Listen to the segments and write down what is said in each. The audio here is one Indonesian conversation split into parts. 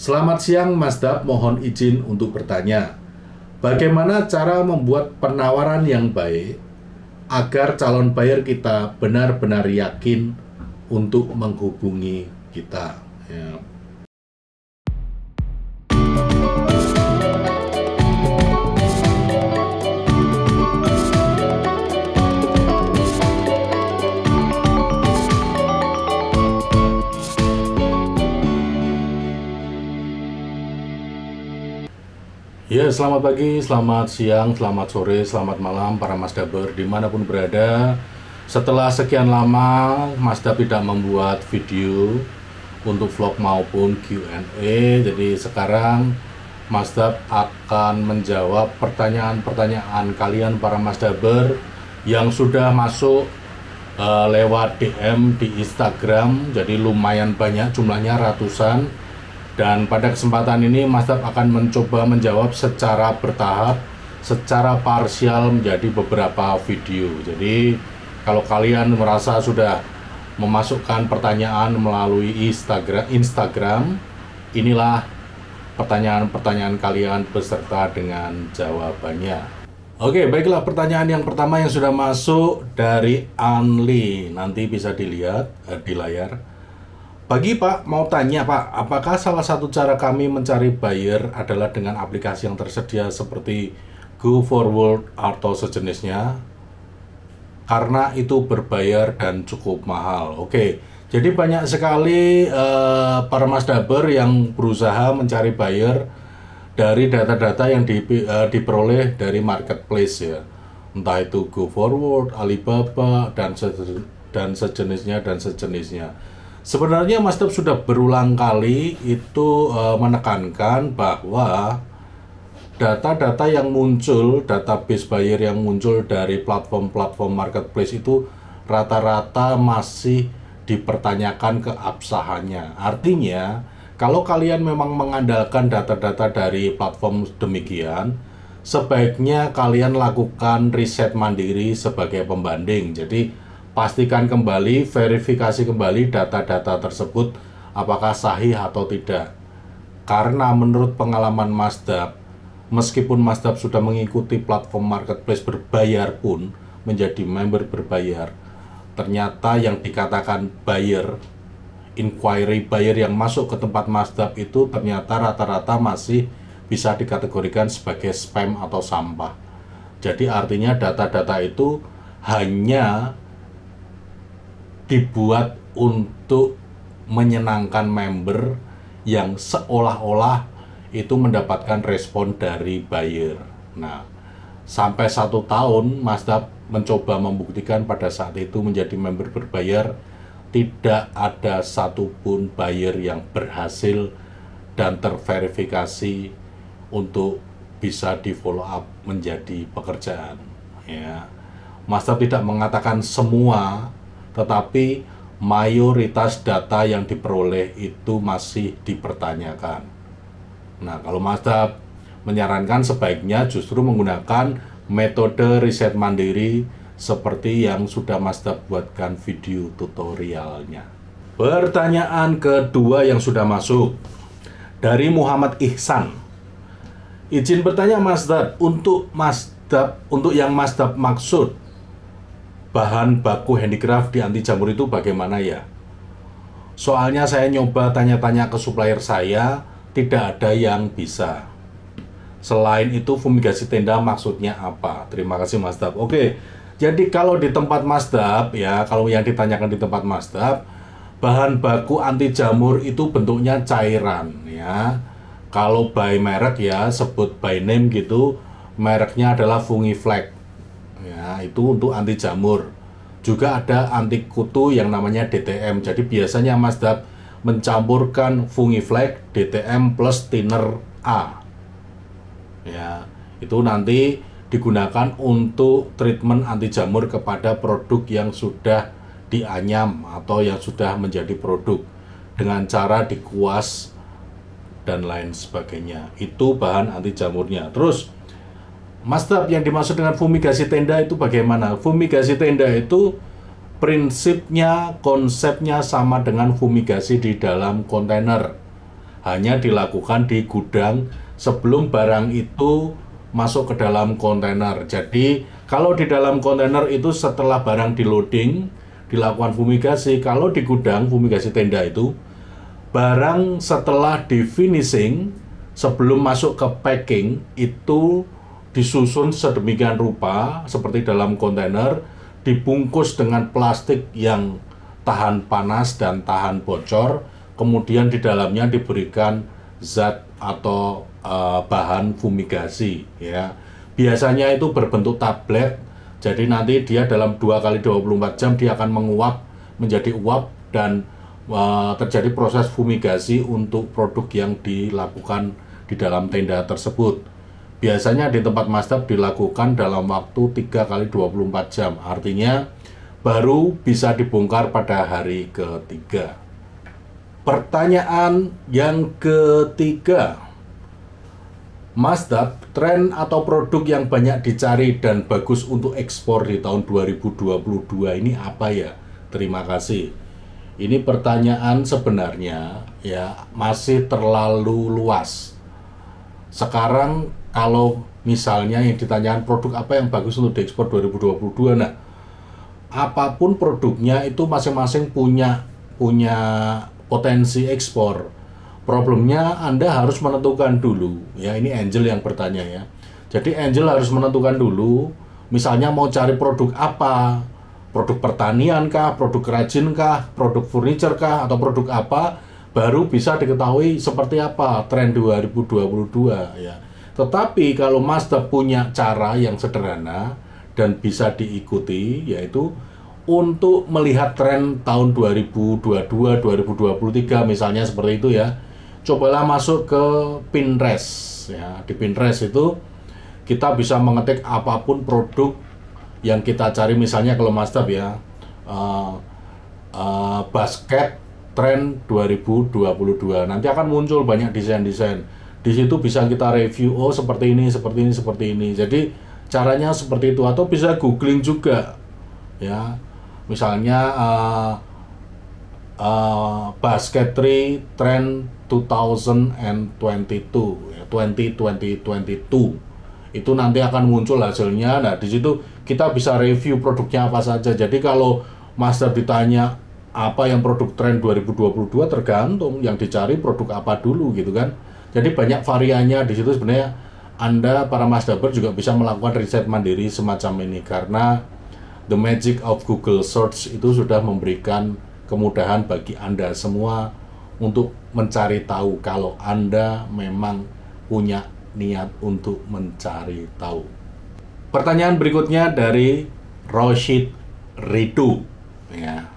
Selamat siang Mas Dap, mohon izin untuk bertanya. Bagaimana cara membuat penawaran yang baik agar calon buyer kita benar-benar yakin untuk menghubungi kita? Ya. Ya, selamat pagi, selamat siang, selamat sore, selamat malam para Mas Daber dimanapun berada. Setelah sekian lama Mas Dap tidak membuat video untuk vlog maupun Q&A, jadi sekarang Mas Dap akan menjawab pertanyaan-pertanyaan kalian para Mas Daber yang sudah masuk lewat DM di Instagram. Jadi lumayan banyak, jumlahnya ratusan. Dan pada kesempatan ini Mas Dap akan mencoba menjawab secara bertahap, secara parsial menjadi beberapa video. Jadi kalau kalian merasa sudah memasukkan pertanyaan melalui Instagram, inilah pertanyaan-pertanyaan kalian beserta dengan jawabannya. Oke, baiklah, pertanyaan yang pertama yang sudah masuk dari Anli, nanti bisa dilihat di layar. Pagi Pak, mau tanya Pak, apakah salah satu cara kami mencari buyer adalah dengan aplikasi yang tersedia seperti GoForward atau sejenisnya? Karena itu berbayar dan cukup mahal. Oke, jadi banyak sekali para Mas Daber yang berusaha mencari buyer dari data-data yang diperoleh dari marketplace ya. Entah itu GoForward, Alibaba, dan sejenisnya. Sebenarnya Mas Dap sudah berulang kali itu menekankan bahwa data-data yang muncul, database buyer yang muncul dari platform-platform marketplace itu rata-rata masih dipertanyakan keabsahannya. Artinya, kalau kalian memang mengandalkan data-data dari platform demikian, sebaiknya kalian lakukan riset mandiri sebagai pembanding. Jadi pastikan kembali, verifikasi kembali data-data tersebut apakah sahih atau tidak. Karena menurut pengalaman Mas Dap, meskipun Mas Dap sudah mengikuti platform marketplace berbayar pun, menjadi member berbayar, ternyata yang dikatakan buyer, inquiry buyer yang masuk ke tempat Mas Dap itu ternyata rata-rata masih bisa dikategorikan sebagai spam atau sampah. Jadi artinya data-data itu hanya dibuat untuk menyenangkan member yang seolah-olah itu mendapatkan respon dari buyer. Nah, sampai 1 tahun Mas Dap mencoba membuktikan pada saat itu menjadi member berbayar, tidak ada satupun buyer yang berhasil dan terverifikasi untuk bisa di follow up menjadi pekerjaan. Ya, Mas Dap tidak mengatakan semua, tetapi mayoritas data yang diperoleh itu masih dipertanyakan. Nah, kalau Mas Dap menyarankan sebaiknya justru menggunakan metode riset mandiri seperti yang sudah Mas Dap buatkan video tutorialnya. Pertanyaan kedua yang sudah masuk dari Muhammad Ihsan. Izin bertanya Mas Dap, untuk yang Mas Dap maksud bahan baku handicraft di anti jamur itu bagaimana ya? Soalnya saya nyoba tanya-tanya ke supplier saya, tidak ada yang bisa. Selain itu fumigasi tenda maksudnya apa? Terima kasih Mas Dap. Oke, jadi kalau di tempat Mas Dap ya, kalau yang ditanyakan di tempat Mas Dap, bahan baku anti jamur itu bentuknya cairan ya. Kalau by merek ya, sebut by name gitu, mereknya adalah Fungiflex. Ya, itu untuk anti jamur. Juga ada anti kutu yang namanya DTM. Jadi biasanya Mas Dap mencampurkan Fungiflex, DTM plus thinner A. Ya, itu nanti digunakan untuk treatment anti jamur kepada produk yang sudah dianyam atau yang sudah menjadi produk dengan cara dikuas dan lain sebagainya. Itu bahan anti jamurnya. Terus Mas Dap, yang dimaksud dengan fumigasi tenda itu bagaimana? Fumigasi tenda itu prinsipnya, konsepnya sama dengan fumigasi di dalam kontainer. hanya dilakukan di gudang sebelum barang itu masuk ke dalam kontainer. Jadi kalau di dalam kontainer itu setelah barang di loading, dilakukan fumigasi. Kalau di gudang fumigasi tenda itu, barang setelah di finishing sebelum masuk ke packing itu disusun sedemikian rupa seperti dalam kontainer, dibungkus dengan plastik yang tahan panas dan tahan bocor, kemudian di dalamnya diberikan zat atau bahan fumigasi ya. Biasanya itu berbentuk tablet, jadi nanti dia dalam 2x24 jam dia akan menguap menjadi uap dan terjadi proses fumigasi untuk produk yang dilakukan di dalam tenda tersebut. Biasanya di tempat masdab dilakukan dalam waktu 3x24 jam, artinya baru bisa dibongkar pada hari ketiga. Pertanyaan yang ketiga, masdab, tren atau produk yang banyak dicari dan bagus untuk ekspor di tahun 2022 ini apa ya? Terima kasih. Ini pertanyaan sebenarnya ya masih terlalu luas. Sekarang kalau misalnya yang ditanyakan produk apa yang bagus untuk diekspor 2022, nah apapun produknya itu masing-masing punya potensi ekspor. Problemnya Anda harus menentukan dulu ya, ini Angel yang bertanya ya. Jadi Angel harus menentukan dulu misalnya mau cari produk apa, produk pertanian kah, produk kerajin kah, produk furniture kah, atau produk apa, baru bisa diketahui seperti apa tren 2022 ya. Tetapi kalau masdab punya cara yang sederhana dan bisa diikuti, yaitu untuk melihat tren tahun 2022, 2023 misalnya seperti itu ya, cobalah masuk ke Pinterest ya. Di Pinterest itu kita bisa mengetik apapun produk yang kita cari, misalnya kalau masdab ya, basket tren 2022, nanti akan muncul banyak desain-desain. Di situ bisa kita review, oh seperti ini, seperti ini, seperti ini. Jadi caranya seperti itu, atau bisa googling juga ya. Misalnya basketry trend 2022 ya, 2022 itu nanti akan muncul hasilnya. Nah di situ kita bisa review produknya apa saja. Jadi kalau masdab ditanya apa yang produk tren 2022, tergantung yang dicari produk apa dulu gitu kan. Jadi banyak variannya di situ sebenarnya. Anda para masdaber juga bisa melakukan riset mandiri semacam ini, karena the magic of Google Search itu sudah memberikan kemudahan bagi Anda semua untuk mencari tahu kalau Anda memang punya niat untuk mencari tahu. Pertanyaan berikutnya dari Roshid Ridu ya.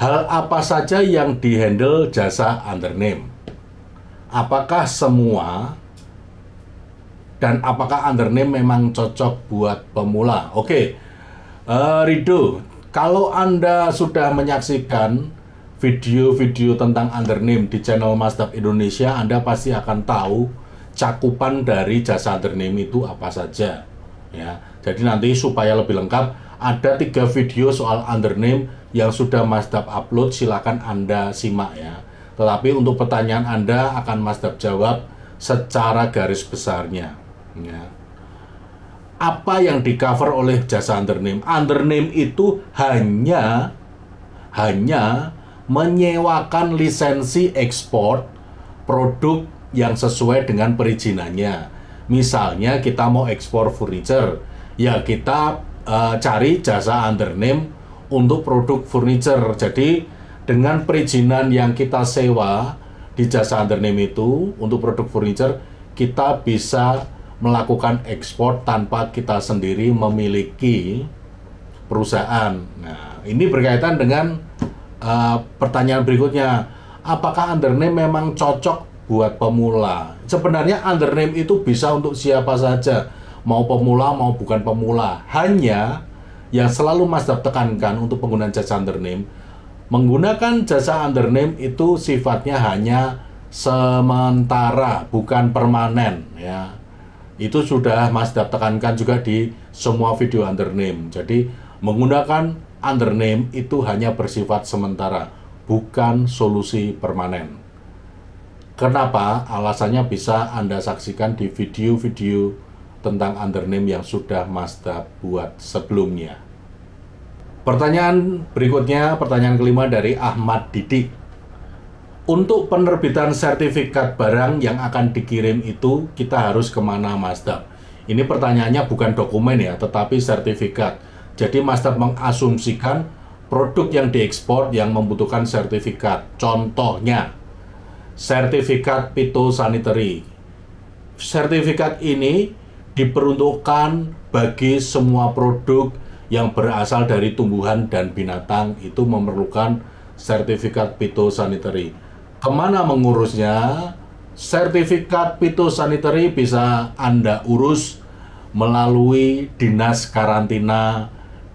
Hal apa saja yang dihandle jasa undername? Apakah semua? Dan apakah undername memang cocok buat pemula? Oke, Rido, kalau Anda sudah menyaksikan video-video tentang undername di channel Masdab Indonesia, Anda pasti akan tahu cakupan dari jasa undername itu apa saja. Ya, jadi nanti supaya lebih lengkap, ada 3 video soal undername yang sudah Masdab upload, silakan Anda simak ya. Tetapi untuk pertanyaan Anda akan Masdab jawab secara garis besarnya ya. Apa yang di cover oleh jasa undername? Undername itu hanya menyewakan lisensi ekspor produk yang sesuai dengan perizinannya. Misalnya kita mau ekspor furniture, ya kita cari jasa undername untuk produk furniture. Jadi dengan perizinan yang kita sewa di jasa undername itu untuk produk furniture, kita bisa melakukan ekspor tanpa kita sendiri memiliki perusahaan. Nah, ini berkaitan dengan pertanyaan berikutnya. Apakah undername memang cocok buat pemula? Sebenarnya undername itu bisa untuk siapa saja, mau pemula mau bukan pemula. Hanya yang selalu Masdab tekankan untuk penggunaan jasa undername, menggunakan jasa undername itu sifatnya hanya sementara, bukan permanen ya. Itu sudah Masdab tekankan juga di semua video undername. Jadi menggunakan undername itu hanya bersifat sementara, bukan solusi permanen. Kenapa? Alasannya bisa Anda saksikan di video-video tentang undername yang sudah Mazda buat sebelumnya. Pertanyaan berikutnya, pertanyaan kelima dari Ahmad Didi. Untuk penerbitan sertifikat barang yang akan dikirim itu, kita harus kemana, Mazda? Ini pertanyaannya bukan dokumen ya, tetapi sertifikat. Jadi Mazda mengasumsikan produk yang diekspor yang membutuhkan sertifikat. Contohnya, sertifikat phytosanitary. Sertifikat ini diperuntukkan bagi semua produk yang berasal dari tumbuhan dan binatang, itu memerlukan sertifikat phytosanitary. Kemana mengurusnya? Sertifikat phytosanitary bisa Anda urus melalui dinas karantina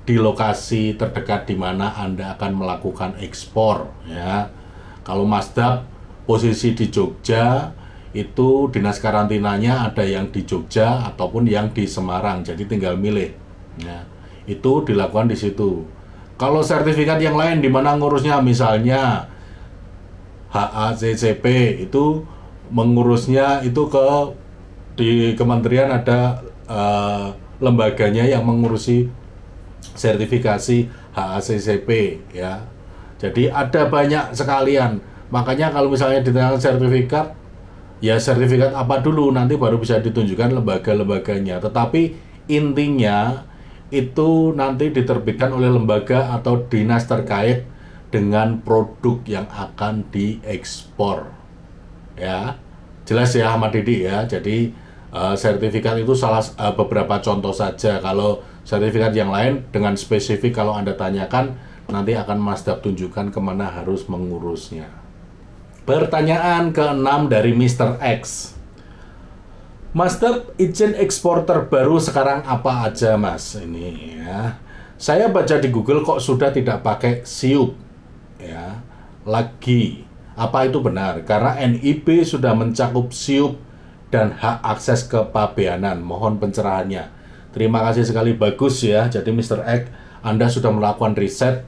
di lokasi terdekat di mana Anda akan melakukan ekspor ya. Kalau Mazda posisi di Jogja, itu dinas karantinanya ada yang di Jogja ataupun yang di Semarang, jadi tinggal milih ya. Itu dilakukan di situ. Kalau sertifikat yang lain di mana ngurusnya, misalnya HACCP, itu mengurusnya itu di kementerian ada lembaganya yang mengurusi sertifikasi HACCP ya. Jadi ada banyak sekalian. Makanya kalau misalnya ditanya sertifikat, ya sertifikat apa dulu, nanti baru bisa ditunjukkan lembaga-lembaganya. Tetapi intinya itu nanti diterbitkan oleh lembaga atau dinas terkait dengan produk yang akan diekspor. Ya, jelas ya Ahmad Didi ya. Jadi sertifikat itu beberapa contoh saja. Kalau sertifikat yang lain dengan spesifik kalau Anda tanyakan, nanti akan Mazda tunjukkan kemana harus mengurusnya. Pertanyaan ke-6 dari Mr. X. Mazda, izin ekspor terbaru sekarang apa aja, Mas? Ini ya. Saya baca di Google kok sudah tidak pakai SIUP ya. Lagi. Apa itu benar? Karena NIB sudah mencakup SIUP dan hak akses kepabeanan. Mohon pencerahannya. Terima kasih sekali, bagus ya. Jadi Mr. X, Anda sudah melakukan riset.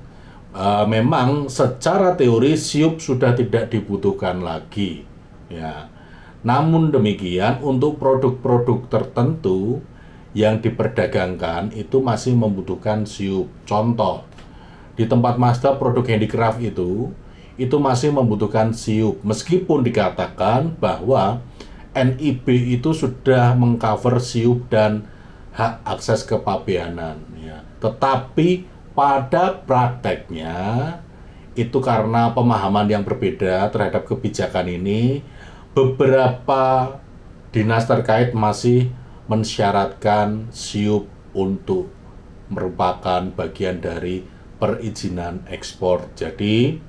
Memang secara teori SIUP sudah tidak dibutuhkan lagi ya. Namun demikian untuk produk-produk tertentu yang diperdagangkan itu masih membutuhkan SIUP. Contoh, di tempat Mazda produk handicraft itu masih membutuhkan SIUP, meskipun dikatakan bahwa NIB itu sudah mengcover SIUP dan hak akses kepabeanan ya. Tetapi pada prakteknya, itu karena pemahaman yang berbeda terhadap kebijakan ini, beberapa dinas terkait masih mensyaratkan SIUP untuk merupakan bagian dari perizinan ekspor. Jadi,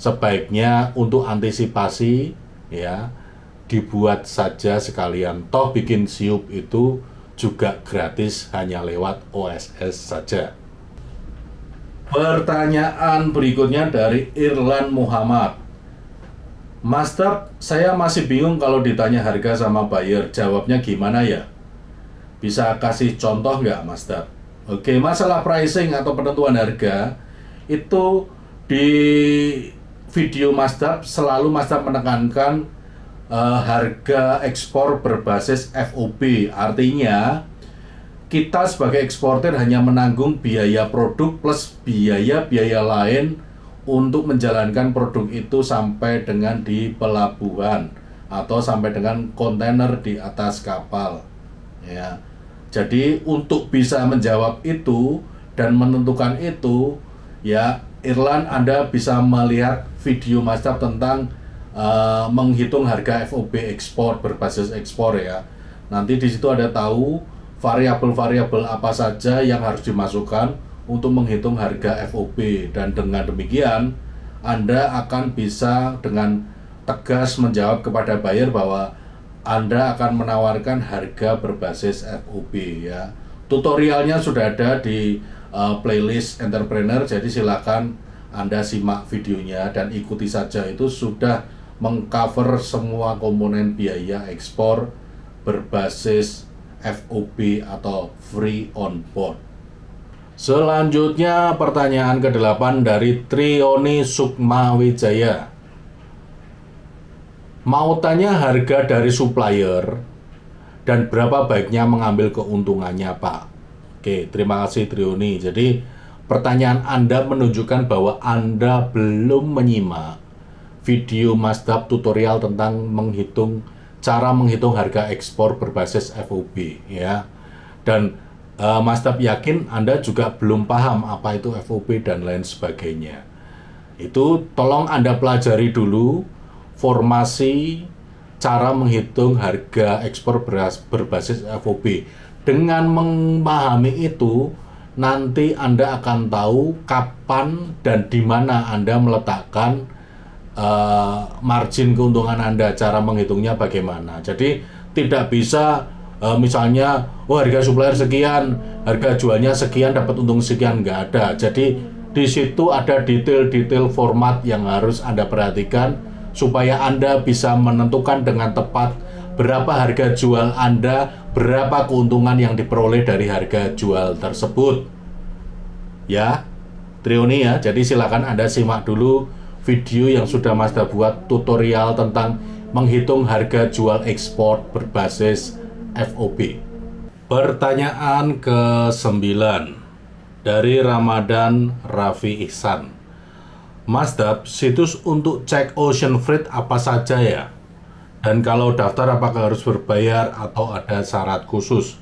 sebaiknya untuk antisipasi, ya, dibuat saja sekalian. Toh bikin SIUP itu juga gratis, hanya lewat OSS saja. Pertanyaan berikutnya dari Irlan Muhammad. Mazda, saya masih bingung kalau ditanya harga sama buyer. Jawabnya gimana ya? Bisa kasih contoh nggak, Mazda? Oke, masalah pricing atau penentuan harga, itu di video Mazda selalu Mazda menekankan harga ekspor berbasis FOB. Artinya, kita sebagai eksportir hanya menanggung biaya produk plus biaya-biaya lain untuk menjalankan produk itu sampai dengan di pelabuhan atau sampai dengan kontainer di atas kapal ya. Jadi untuk bisa menjawab itu dan menentukan itu ya, Irlan, Anda bisa melihat video Mazda tentang menghitung harga FOB ekspor berbasis ekspor ya. Nanti di situ ada tahu variabel-variabel apa saja yang harus dimasukkan untuk menghitung harga FOB, dan dengan demikian Anda akan bisa dengan tegas menjawab kepada buyer bahwa Anda akan menawarkan harga berbasis FOB ya. Tutorialnya sudah ada di playlist entrepreneur, jadi silakan Anda simak videonya dan ikuti saja. Itu sudah mengcover semua komponen biaya ekspor berbasis FOB atau free on board. Selanjutnya pertanyaan ke-8 dari Trioni Sukmawijaya. Mau tanya harga dari supplier dan berapa baiknya mengambil keuntungannya, Pak. Oke, terima kasih Trioni. Jadi pertanyaan Anda menunjukkan bahwa Anda belum menyimak video Masdab tutorial tentang cara menghitung harga ekspor berbasis FOB, ya. Dan Masdab yakin Anda juga belum paham apa itu FOB dan lain sebagainya. Itu tolong Anda pelajari dulu formasi cara menghitung harga ekspor beras berbasis FOB. Dengan memahami itu, nanti Anda akan tahu kapan dan di mana Anda meletakkan margin keuntungan Anda, cara menghitungnya bagaimana. Jadi tidak bisa misalnya, harga supplier sekian, harga jualnya sekian, dapat untung sekian, nggak ada. Jadi di situ ada detail-detail format yang harus Anda perhatikan supaya Anda bisa menentukan dengan tepat berapa harga jual Anda, berapa keuntungan yang diperoleh dari harga jual tersebut. Ya, Trioni ya. Jadi silakan Anda simak dulu video yang sudah Masdab buat tutorial tentang menghitung harga jual ekspor berbasis FOB. Pertanyaan ke-9 dari Ramadan Raffi Ihsan. Masdab, situs untuk cek ocean freight apa saja ya? Dan kalau daftar apakah harus berbayar atau ada syarat khusus?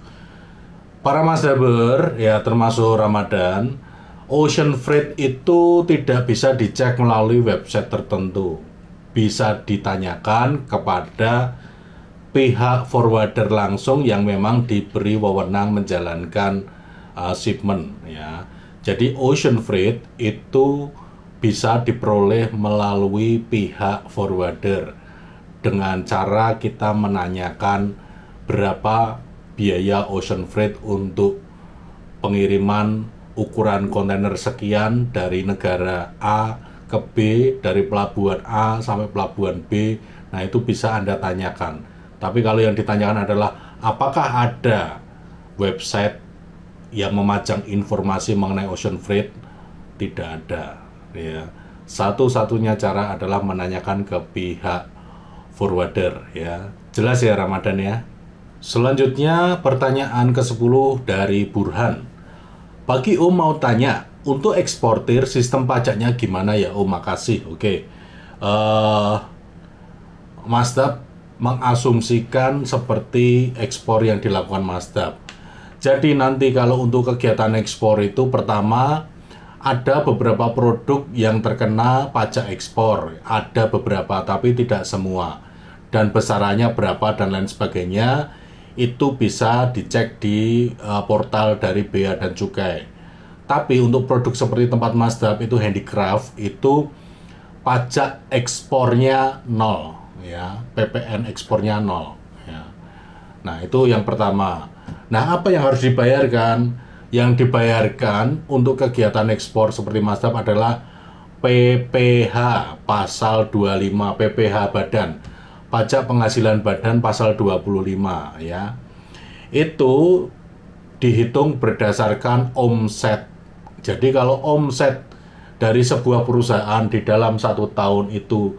Para Masdaber, ya termasuk Ramadan, ocean freight itu tidak bisa dicek melalui website tertentu. Bisa ditanyakan kepada pihak forwarder langsung yang memang diberi wewenang menjalankan shipment, ya. Jadi ocean freight itu bisa diperoleh melalui pihak forwarder dengan cara kita menanyakan berapa biaya ocean freight untuk pengiriman ukuran kontainer sekian dari negara A ke B, dari pelabuhan A sampai pelabuhan B. Nah, itu bisa Anda tanyakan. Tapi kalau yang ditanyakan adalah apakah ada website yang memajang informasi mengenai ocean freight? Tidak ada. Ya, satu-satunya cara adalah menanyakan ke pihak forwarder, ya. Jelas ya Ramadan ya. Selanjutnya pertanyaan ke-10 dari Burhan. Pagi Om mau tanya, untuk eksportir sistem pajaknya gimana ya Om? Makasih. Oke. Masdab mengasumsikan seperti ekspor yang dilakukan Masdab. Jadi nanti kalau untuk kegiatan ekspor itu pertama ada beberapa produk yang terkena pajak ekspor, ada beberapa tapi tidak semua, dan besarannya berapa dan lain sebagainya itu bisa dicek di portal dari Bea dan Cukai. Tapi untuk produk seperti tempat Masdab itu handicraft, itu pajak ekspornya 0, ya, PPN ekspornya 0, ya. Nah, itu yang pertama. Nah, apa yang harus dibayarkan? Yang dibayarkan untuk kegiatan ekspor seperti Masdab adalah PPH pasal 25, PPH badan, pajak penghasilan badan pasal 25, ya. Itu dihitung berdasarkan omset. Jadi kalau omset dari sebuah perusahaan di dalam 1 tahun itu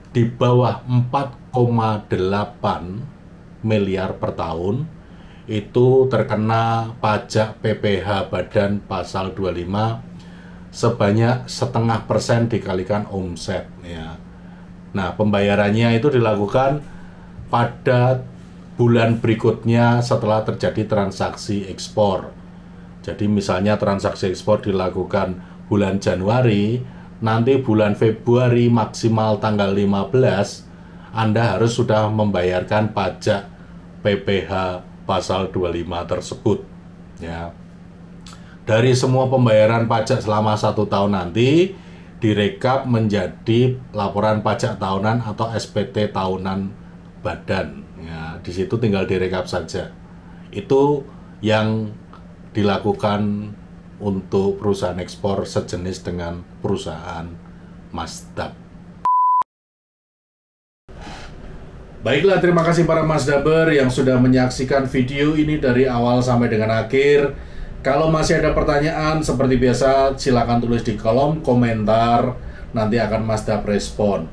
di bawah 4,8 miliar per tahun, itu terkena pajak PPH badan pasal 25 sebanyak 0,5% dikalikan omset, ya. Nah, pembayarannya itu dilakukan pada bulan berikutnya setelah terjadi transaksi ekspor. Jadi misalnya transaksi ekspor dilakukan bulan Januari, nanti bulan Februari maksimal tanggal 15 Anda harus sudah membayarkan pajak PPH pasal 25 tersebut, ya. Dari semua pembayaran pajak selama 1 tahun nanti direkap menjadi laporan pajak tahunan atau SPT tahunan badan, ya. Di situ tinggal direkap saja. Itu yang dilakukan untuk perusahaan ekspor sejenis dengan perusahaan Masdab. Baiklah, terima kasih para Masdaber yang sudah menyaksikan video ini dari awal sampai dengan akhir. Kalau masih ada pertanyaan, seperti biasa, silakan tulis di kolom komentar. Nanti akan Masdab respon.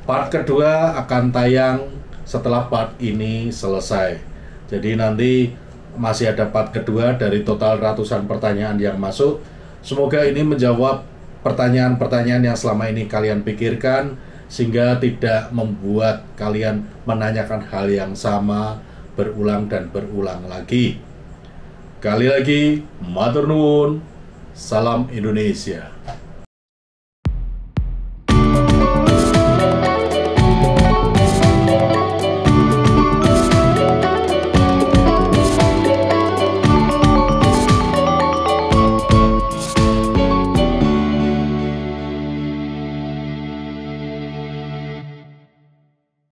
Part kedua akan tayang setelah part ini selesai. Jadi nanti masih ada part kedua dari total ratusan pertanyaan yang masuk. Semoga ini menjawab pertanyaan-pertanyaan yang selama ini kalian pikirkan, sehingga tidak membuat kalian menanyakan hal yang sama berulang dan berulang lagi. Kali lagi, matur nuwun, salam Indonesia.